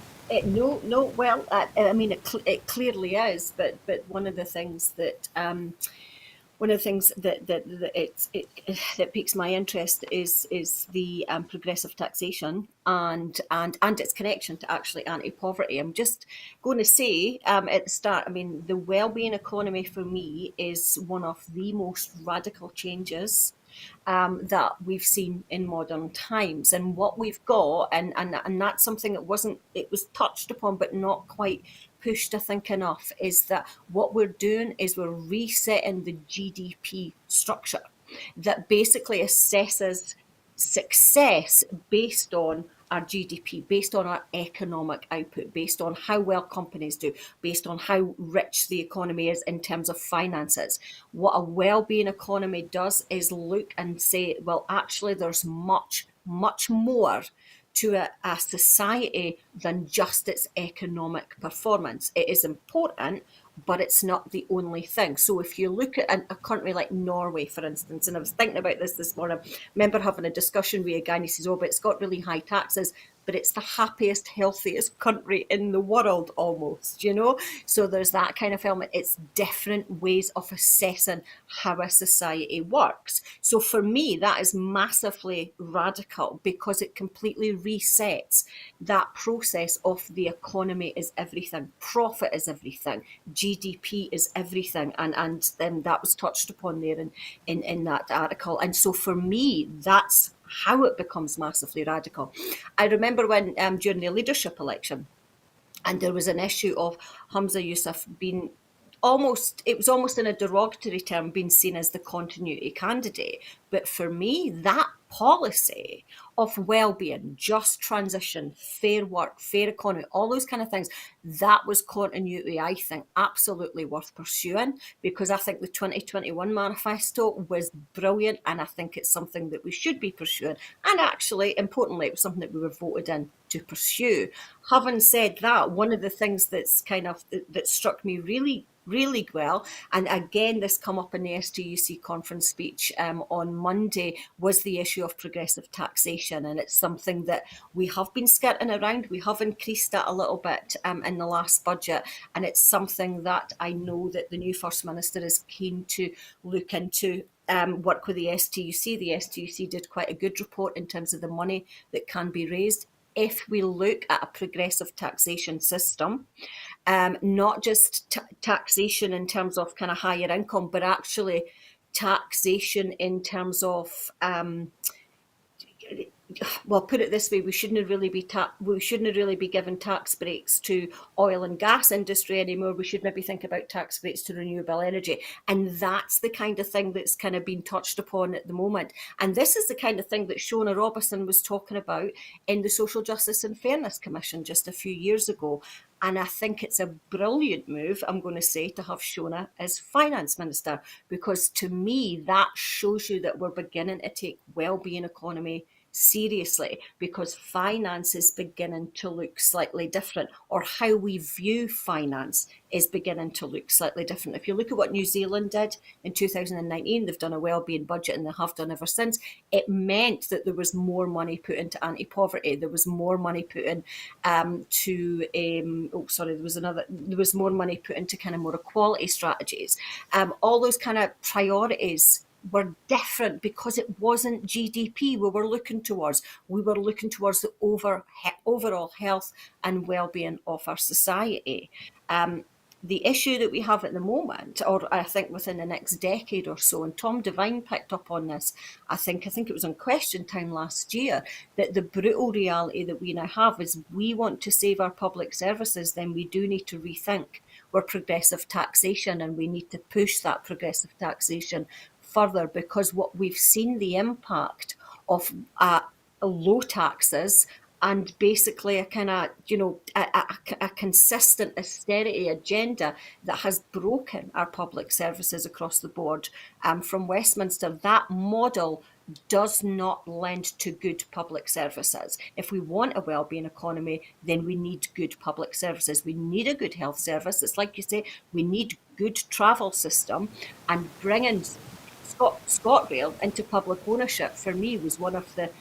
No. Well, I mean, it clearly is, but one of the things that that piques my interest is the progressive taxation and its connection to actually anti-poverty. I'm just going to say at the start, I mean, the wellbeing economy for me is one of the most radical changes that we've seen in modern times. And what we've got, and that's something that it was touched upon but not quite pushed, I think, enough, is that what we're doing is we're resetting the GDP structure that basically assesses success based on our GDP, based on our economic output, based on how well companies do, based on how rich the economy is in terms of finances. What a well-being economy does is look and say, well, actually, there's much, much more to a society than just its economic performance. It is important, but it's not the only thing. So if you look at a country like Norway, for instance, and I was thinking about this morning, I remember having a discussion with a guy and he says, oh, but it's got really high taxes, but it's the happiest, healthiest country in the world almost, you know? So there's that kind of element. It's different ways of assessing how a society works. So for me, that is massively radical because it completely resets that process of the economy is everything, profit is everything, GDP is everything, and then that was touched upon there in that article. And so for me, that's how it becomes massively radical. I remember when during the leadership election, and there was an issue of Hamza Yousaf being it was almost in a derogatory term, being seen as the continuity candidate. But for me, that policy of well-being, just transition, fair work, fair economy, all those kind of things, that was continuity, I think, absolutely worth pursuing, because I think the 2021 manifesto was brilliant, and I think it's something that we should be pursuing. And actually, importantly, it was something that we were voted in to pursue. Having said that, one of the things that's that struck me really well, and again this come up in the STUC conference speech on Monday, was the issue of progressive taxation. And it's something that we have been skirting around. We have increased that a little bit in the last budget, and it's something that I know that the new First Minister is keen to look into. Work with the STUC. The STUC did quite a good report in terms of the money that can be raised if we look at a progressive taxation system, not just taxation in terms of kind of higher income, but actually taxation in terms of well, put it this way: we shouldn't really be giving tax breaks to oil and gas industry anymore. We should maybe think about tax breaks to renewable energy, and that's the kind of thing that's kind of been touched upon at the moment. And this is the kind of thing that Shona Robertson was talking about in the Social Justice and Fairness Commission just a few years ago. And I think it's a brilliant move, I'm going to say, to have Shona as Finance Minister, because to me that shows you that we're beginning to take wellbeing economy seriously, because finance is beginning to look slightly different, or how we view finance is beginning to look slightly different. If you look at what New Zealand did in 2019, they've done a wellbeing budget, and they have done ever since. It meant that there was more money put into anti-poverty. There was more money put in there was more money put into kind of more equality strategies. All those kind of priorities were different because it wasn't GDP we were looking towards. We were looking towards the overall health and well-being of our society. The issue that we have at the moment, or I think within the next decade or so, and Tom Devine picked up on this, I think it was on Question Time last year, that the brutal reality that we now have is we want to save our public services, then we do need to rethink our progressive taxation, and we need to push that progressive taxation further, because what we've seen the impact of low taxes and basically a kind of, a consistent austerity agenda that has broken our public services across the board. From Westminster, that model does not lend to good public services. If we want a wellbeing economy, then we need good public services. We need a good health service. It's like you say, we need good travel system, and bringing ScotRail into public ownership for me was one of the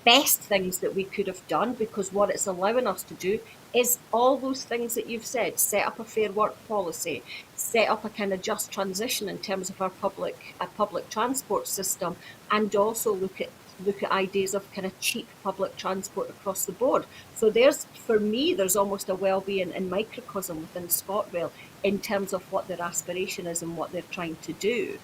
best things that we could have done, because what it's allowing us to do is all those things that you've said: set up a fair work policy, set up a kind of just transition in terms of our public transport system, and also look at ideas of kind of cheap public transport across the board. So for me, there's almost a wellbeing in microcosm within ScotRail in terms of what their aspiration is and what they're trying to do.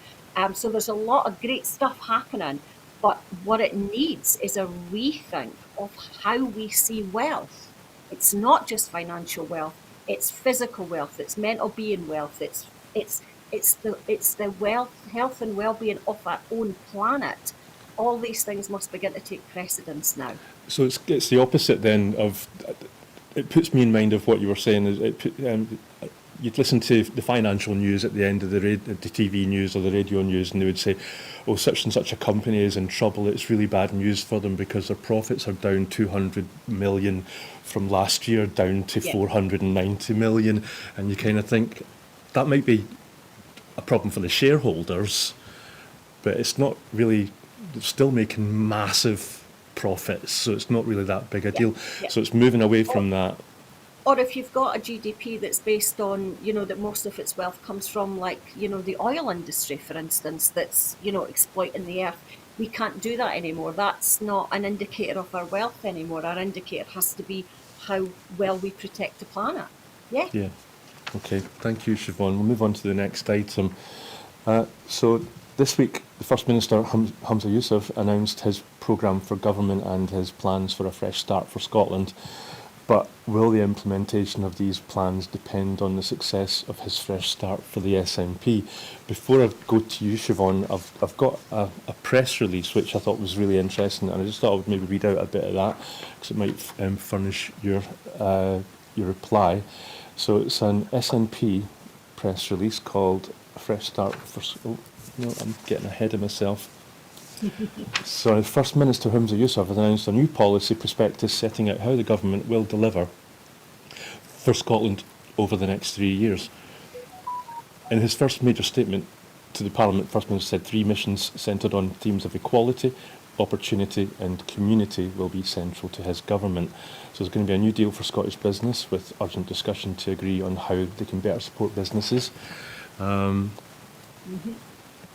So there's a lot of great stuff happening, but what it needs is a rethink of how we see wealth. It's not just financial wealth; it's physical wealth, it's mental being wealth, it's the wealth, health, and well-being of our own planet. All these things must begin to take precedence now. So it's the opposite then of. It puts me in mind of what you were saying. You'd listen to the financial news at the end of the TV news or the radio news, and they would say, "Oh, such and such a company is in trouble. It's really bad news for them because their profits are down 200 million from last year, down to 490 million." And you kind of think that might be a problem for the shareholders, but it's not really. They're still making massive profits, so it's not really that big a deal. So it's moving away from that. Or if you've got a GDP that's based on, that most of its wealth comes from, like, the oil industry, for instance, that's, exploiting the earth. We can't do that anymore. That's not an indicator of our wealth anymore. Our indicator has to be how well we protect the planet. Yeah. Yeah. Okay. Thank you, Siobhan. We'll move on to the next item. So this week, the First Minister, Humza Yousaf, announced his programme for government and his plans for a fresh start for Scotland. But will the implementation of these plans depend on the success of his fresh start for the SNP? Before I go to you, Siobhan, I've got a press release which I thought was really interesting, and I just thought I would maybe read out a bit of that because it might furnish your reply. So it's an SNP press release called "A Fresh Start for." Oh no, I'm getting ahead of myself. So the First Minister Humza Yousaf has announced a new policy prospectus setting out how the government will deliver for Scotland over the next 3 years. In his first major statement to the Parliament, First Minister said 3 missions centred on themes of equality, opportunity and community will be central to his government. So there's going to be a new deal for Scottish business with urgent discussion to agree on how they can better support businesses.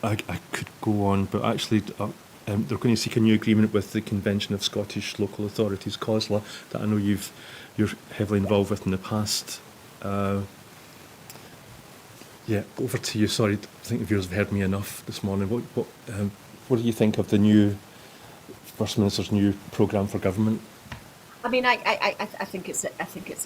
I could go on, but actually they're going to seek a new agreement with the Convention of Scottish Local Authorities, COSLA, that I know you're heavily involved with in the past. Over to you. Sorry, I think the viewers have heard me enough this morning. What do you think of the new First Minister's new programme for government? I mean, I think it's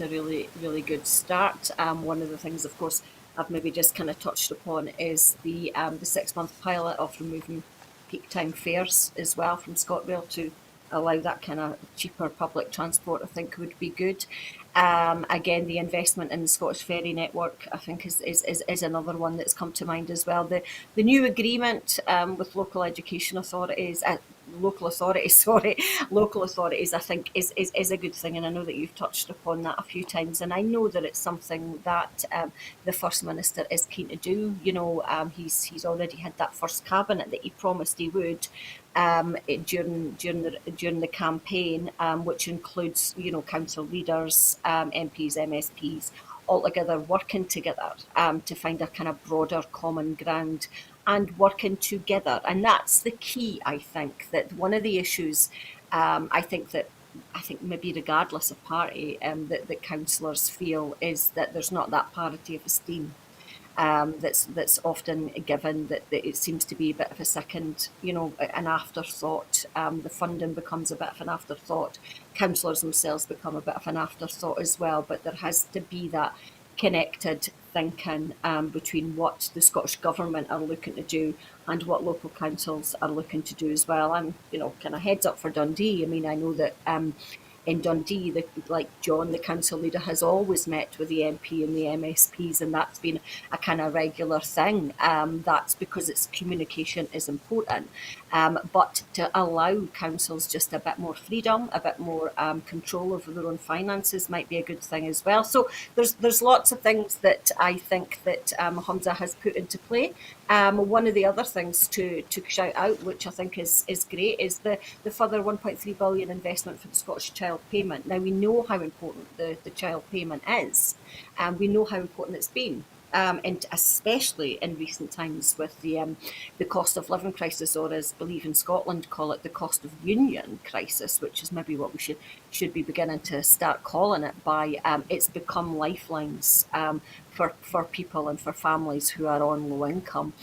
a really, really good start. One of the things, of course, I've maybe just kind of touched upon is the 6-month pilot of removing peak time fares as well from ScotRail to allow that kind of cheaper public transport. I think would be good. Again, the investment in the Scottish ferry network, I think, is another one that's come to mind as well. The new agreement with local education authorities. Local authorities, I think is a good thing, and I know that you've touched upon that a few times, and I know that it's something that the First Minister is keen to do. He's already had that first cabinet that he promised he would during the campaign, which includes council leaders, MPs, MSPs, all together working together to find a kind of broader common ground and working together. And that's the key, I think, that one of the issues, I think maybe regardless of party, that councillors feel is that there's not that parity of esteem that's often given, that it seems to be a bit of a second, an afterthought. The funding becomes a bit of an afterthought. Councillors themselves become a bit of an afterthought as well, but there has to be that connected thinking between what the Scottish Government are looking to do and what local councils are looking to do as well. And, kind of heads up for Dundee. I mean, I know that in Dundee, like John, the council leader, has always met with the MP and the MSPs, and that's been a kind of regular thing. That's because its communication is important. But to allow councils just a bit more freedom, a bit more control over their own finances might be a good thing as well. So there's lots of things that I think that Humza has put into play. One of the other things to shout out, which I think is great, is the further 1.3 billion investment for the Scottish Child Payment. Now, we know how important the child payment is, and we know how important it's been. And especially in recent times with the cost of living crisis, or as Believe in Scotland call it, the cost of union crisis, which is maybe what we should be beginning to start calling it by. It's become lifelines for people and for families who are on low income.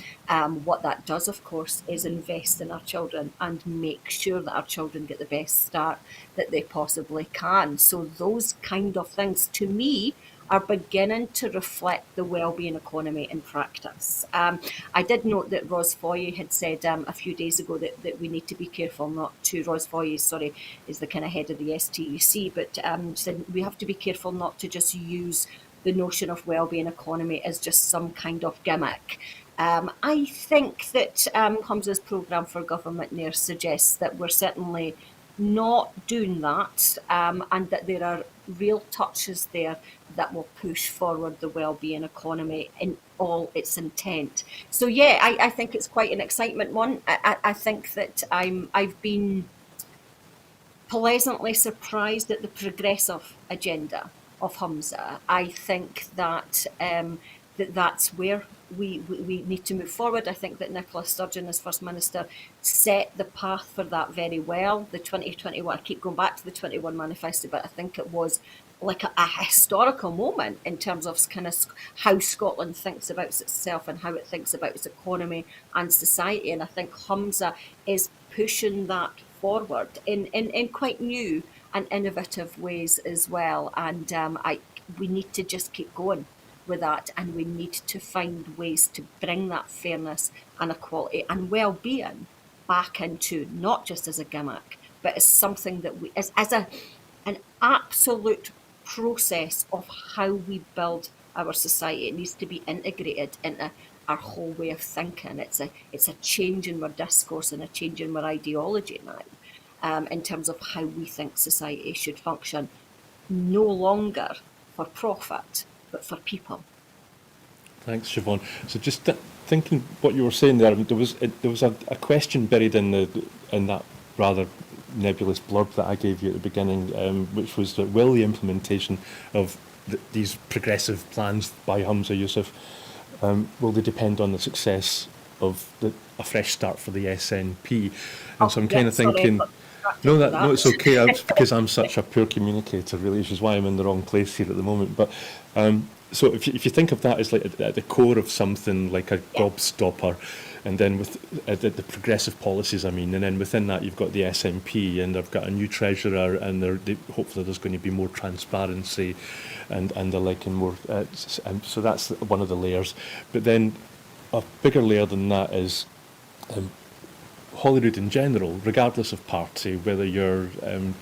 What that does, of course, is invest in our children and make sure that our children get the best start that they possibly can. So those kind of things, to me, are beginning to reflect the wellbeing economy in practice. I did note that Ros Foye had said a few days ago that we need to be careful not to, Ros Foye, sorry, is the kind of head of the STUC, but said we have to be careful not to just use the notion of wellbeing economy as just some kind of gimmick. I think that Humza's programme for government near suggests that we're certainly not doing that, and that there are real touches there that will push forward the wellbeing economy in all its intent. So yeah, I think it's quite an excitement one. I think that I've been pleasantly surprised at the progressive agenda of Humza. I think that that's where we need to move forward. I think that Nicola Sturgeon as First Minister set the path for that very well. The 2021, I keep going back to the 21 manifesto, but I think it was like a historical moment in terms of kind of how Scotland thinks about itself and how it thinks about its economy and society. And I think Humza is pushing that forward in quite new and innovative ways as well. And we need to just keep going with that, and we need to find ways to bring that fairness and equality and well-being back into, not just as a gimmick, but as something that we, as an absolute process of how we build our society. It needs to be integrated into our whole way of thinking. It's a change in our discourse and a change in our ideology now, in terms of how we think society should function, no longer for profit, but for people. Thanks, Siobhan. So just thinking what you were saying there, there was a question buried in that rather nebulous blurb that I gave you at the beginning, which was that will the implementation of these progressive plans by Humza Yousaf, will they depend on the success of a fresh start for the SNP? And so I'm kind of thinking, no, it's okay. It's because I'm such a poor communicator, really, which is why I'm in the wrong place here at the moment. But so if you think of that as like at the core of something like a gobstopper, and then with the progressive policies, I mean, and then within that you've got the SNP, and they've got a new treasurer, and hopefully there's going to be more transparency, and the like, and more. And so that's one of the layers. But then a bigger layer than that is Holyrood in general, regardless of party, whether you're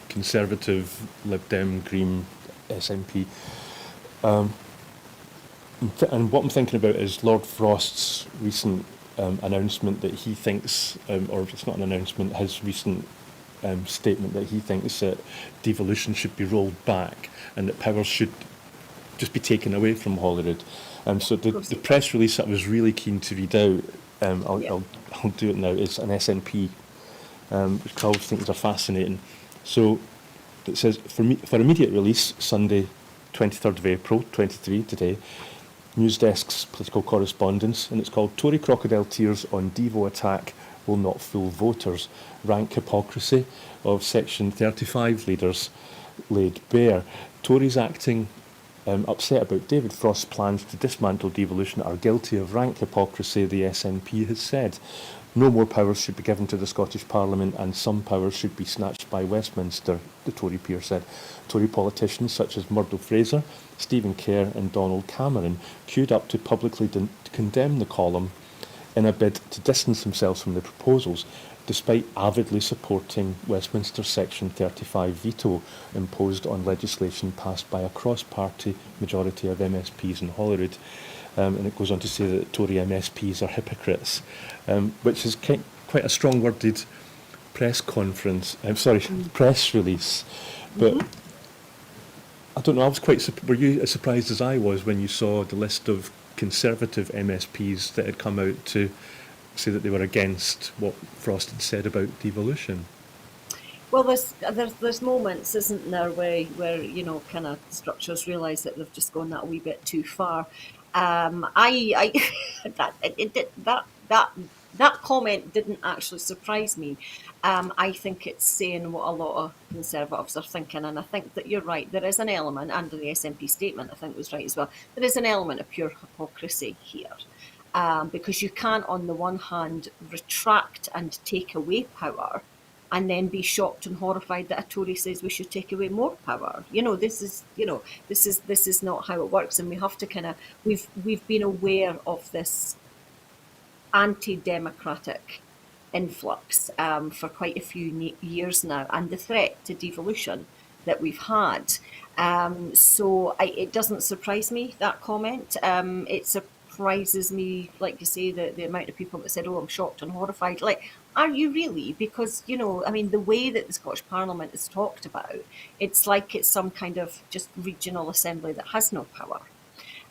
Conservative, Lib Dem, Green, SNP. And what I'm thinking about is Lord Frost's recent announcement that he thinks, or it's not an announcement, his recent statement that he thinks that devolution should be rolled back and that powers should just be taken away from Holyrood. So the press release that I was really keen to read out, I'll do it now, it's an SNP, which I always think are fascinating. So it says, for immediate release, Sunday, 23rd of April, 23, today, Newsdesk's political correspondence, and it's called Tory Crocodile Tears on Devo Attack Will Not Fool Voters. Rank hypocrisy of Section 35 leaders laid bare. Tories acting upset about David Frost's plans to dismantle devolution are guilty of rank hypocrisy, the SNP has said. No more powers should be given to the Scottish Parliament, and some powers should be snatched by Westminster, the Tory peer said. Tory politicians such as Murdo Fraser, Stephen Kerr and Donald Cameron queued up to publicly condemn the column in a bid to distance themselves from the proposals. despite avidly supporting Westminster's Section 35 veto imposed on legislation passed by a cross-party majority of MSPs in Holyrood. And it goes on to say that Tory MSPs are hypocrites, which is quite a strong-worded press release. But I don't know, I was were you as surprised as I was when you saw the list of Conservative MSPs that had come out to say that they were against what Frost had said about devolution? Well, there's moments, isn't there, where you know, kind of structures realise that they've just gone that a wee bit too far. I that comment didn't actually surprise me. I think it's saying what a lot of Conservatives are thinking, and I think that you're right. There is an element, under the SNP statement, I think was right as well. There is an element of pure hypocrisy here. Because you can't, on the one hand, retract and take away power, and then be shocked and horrified that a Tory says we should take away more power. This is not how it works, and we have to we've been aware of this anti-democratic influx for quite a few years now, and the threat to devolution that we've had. So it doesn't surprise me, that comment. It surprises me, like you say, the amount of people that said, oh, I'm shocked and horrified. Like, are you really? Because, the way that the Scottish Parliament is talked about, it's like it's some kind of just regional assembly that has no power.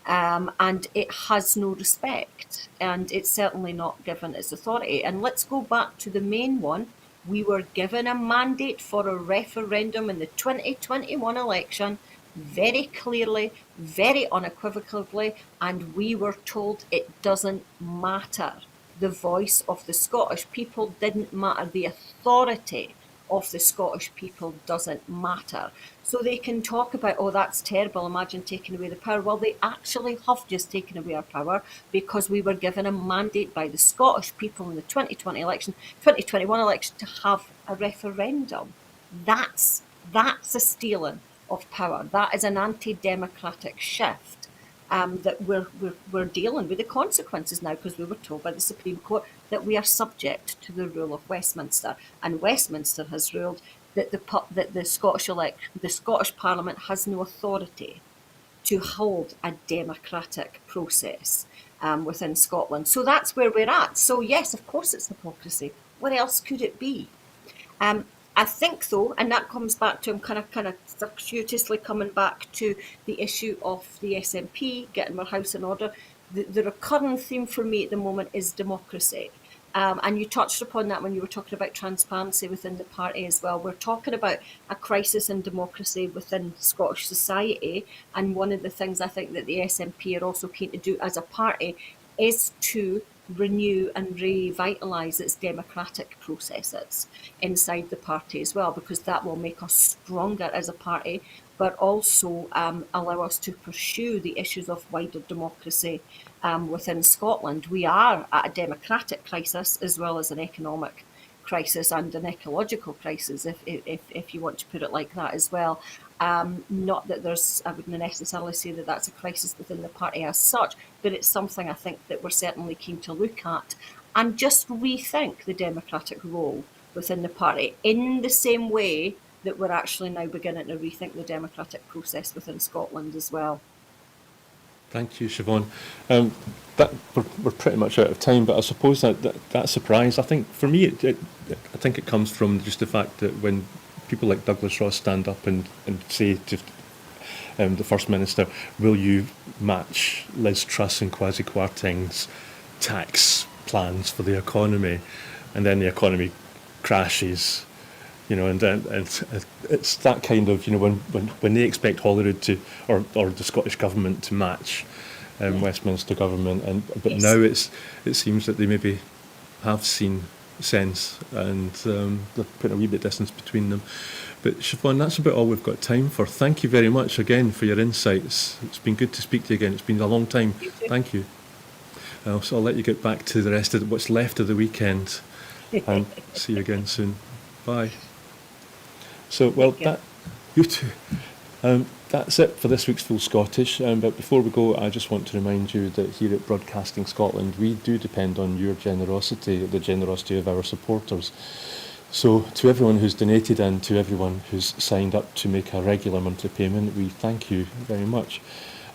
And it has no respect, and it's certainly not given its authority. And let's go back to the main one. We were given a mandate for a referendum in the 2021 election, very clearly, very unequivocally, and we were told it doesn't matter. The voice of the Scottish people didn't matter. The authority of the Scottish people doesn't matter. So they can talk about, oh, that's terrible, imagine taking away the power. Well, they actually have just taken away our power, because we were given a mandate by the Scottish people in the 2021 election to have a referendum. That's a stealing of power. That is an anti-democratic shift. That we're dealing with the consequences now, because we were told by the Supreme Court that we are subject to the rule of Westminster, and Westminster has ruled that the Scottish Parliament has no authority to hold a democratic process within Scotland. So that's where we're at. So yes, of course it's hypocrisy. What else could it be? I think, though, and that comes back to, I'm kind of circuitously coming back to the issue of the SNP getting their house in order. The recurring theme for me at the moment is democracy. And you touched upon that when you were talking about transparency within the party as well. We're talking about a crisis in democracy within Scottish society. And one of the things I think that the SNP are also keen to do as a party is to renew and revitalise its democratic processes inside the party as well, because that will make us stronger as a party, but also allow us to pursue the issues of wider democracy within Scotland. We are at a democratic crisis as well as an economic crisis and an ecological crisis, if you want to put it like that as well. Not that I wouldn't necessarily say that that's a crisis within the party as such, but it's something I think that we're certainly keen to look at and just rethink the democratic role within the party in the same way that we're actually now beginning to rethink the democratic process within Scotland as well. Thank you, Siobhan. We're pretty much out of time, but I suppose that surprise, I think for me, I think it comes from just the fact that when people like Douglas Ross stand up and say to the First Minister, will you match Liz Truss and Kwasi Kwarteng's tax plans for the economy? And then the economy crashes, and it's that kind of, when they expect Holyrood to, or the Scottish Government to match Westminster Government, but yes. Now it seems that they maybe have seen sense, and they're putting a wee bit of distance between them. But Siobhan, that's about all we've got time for. Thank you very much again for your insights. It's been good to speak to you again. It's been a long time. Thank you. So I'll let you get back to the rest of what's left of the weekend, and see you again soon. Bye. So, well, you too. That's it for this week's Full Scottish, but before we go, I just want to remind you that here at Broadcasting Scotland, we do depend on your generosity, the generosity of our supporters. So to everyone who's donated and to everyone who's signed up to make a regular monthly payment, we thank you very much.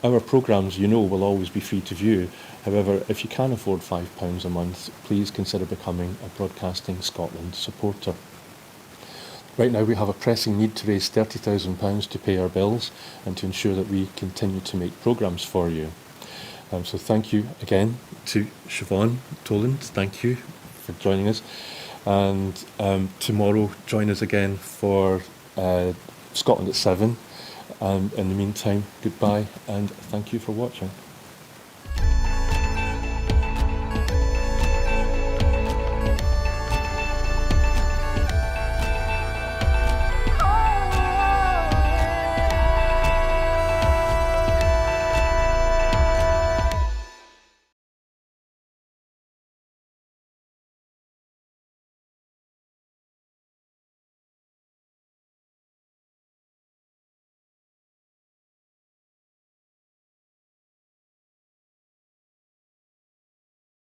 Our programmes, you know, will always be free to view. However, if you can afford £5 a month, please consider becoming a Broadcasting Scotland supporter. Right now we have a pressing need to raise £30,000 to pay our bills and to ensure that we continue to make programmes for you. So thank you again to Siobhan Tolland, thank you for joining us. And tomorrow join us again for Scotland at 7. In the meantime, goodbye and thank you for watching.